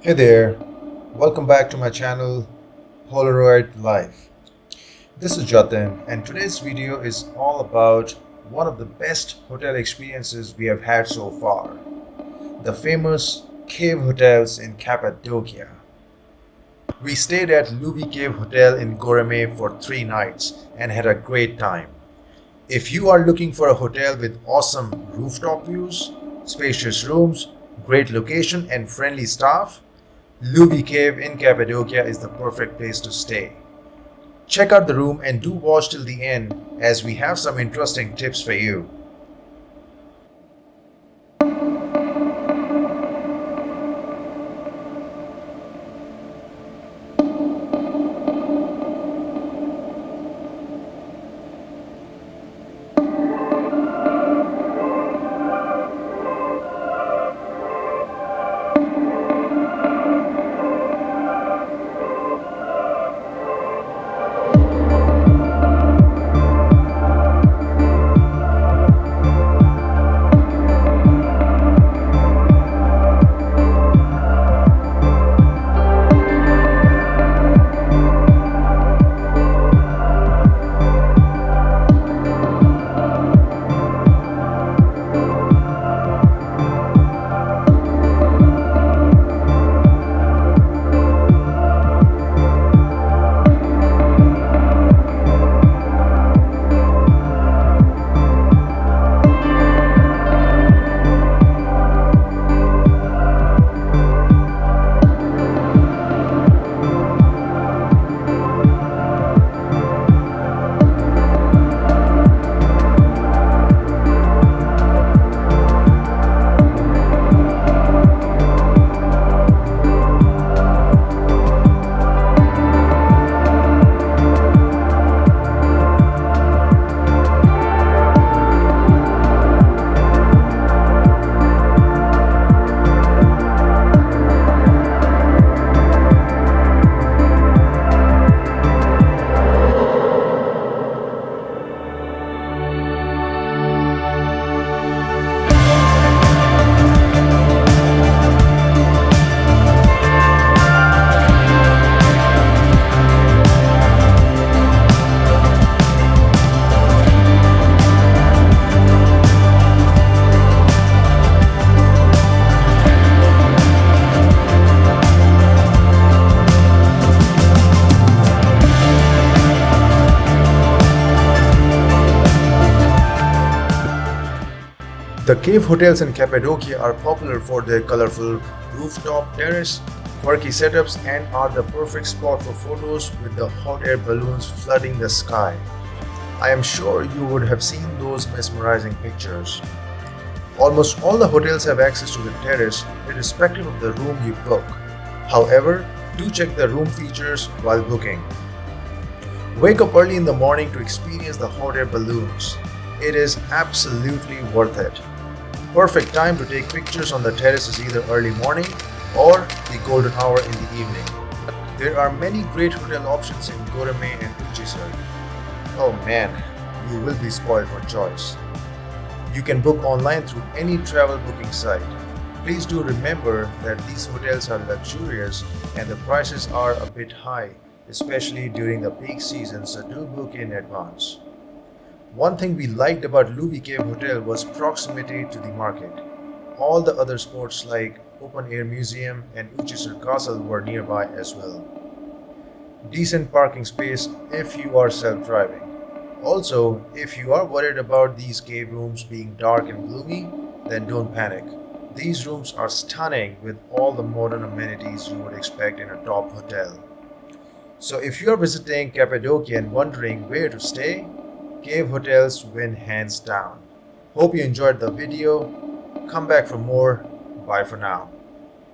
Hey there, welcome back to my channel Polaroid Life. This is Jatin, and today's video is all about one of the best hotel experiences we have had so far, the famous Cave Hotels in Cappadocia. We stayed at Luvi Cave Hotel in Goreme for 3 nights and had a great time. If you are looking for a hotel with awesome rooftop views, spacious rooms, great location and friendly staff, Luvi Cave in Cappadocia is the perfect place to stay. Check out the room and do watch till the end as we have some interesting tips for you. The cave hotels in Cappadocia are popular for their colorful rooftop terrace, quirky setups, and are the perfect spot for photos with the hot air balloons flooding the sky. I am sure you would have seen those mesmerizing pictures. Almost all the hotels have access to the terrace, irrespective of the room you book. However, do check the room features while booking. Wake up early in the morning to experience the hot air balloons. It is absolutely worth it. Perfect time to take pictures on the terrace is either early morning or the golden hour in the evening. There are many great hotel options in Goreme and Uchisar. Oh man, you will be spoiled for choice. You can book online through any travel booking site. Please do remember that these hotels are luxurious and the prices are a bit high, especially during the peak season, so do book in advance. One thing we liked about Luvi Cave Hotel was proximity to the market. All the other spots like Open Air Museum and Uchisar Castle were nearby as well. Decent parking space if you are self-driving. Also, if you are worried about these cave rooms being dark and gloomy, then don't panic. These rooms are stunning with all the modern amenities you would expect in a top hotel. So if you are visiting Cappadocia and wondering where to stay, Cave Hotels win hands down. Hope you enjoyed the video. Come back for more. Bye for now.